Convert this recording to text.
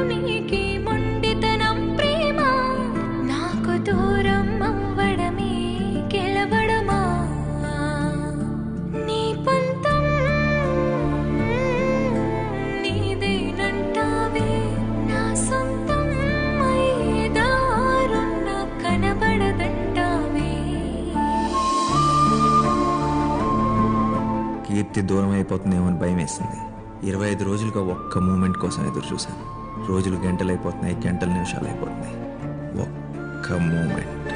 నీకి మొండితనం ప్రేమ నాకు దూరం అవ్వడమే గెలవడమా నీ పంతం నీదేనంటావే నా సొంతం అయ్యేదారున్న కనబడదంటావే కీర్తి దూరం అయిపోతుందేమో అని భయం వేసింది. 25 రోజులుగా ఒక్క మూమెంట్ కోసం ఎదురు చూశాను. రోజులు గంటలు అయిపోతున్నాయి, గంటలు నిమిషాలు అయిపోతున్నాయి. ఒక్క మూమెంట్.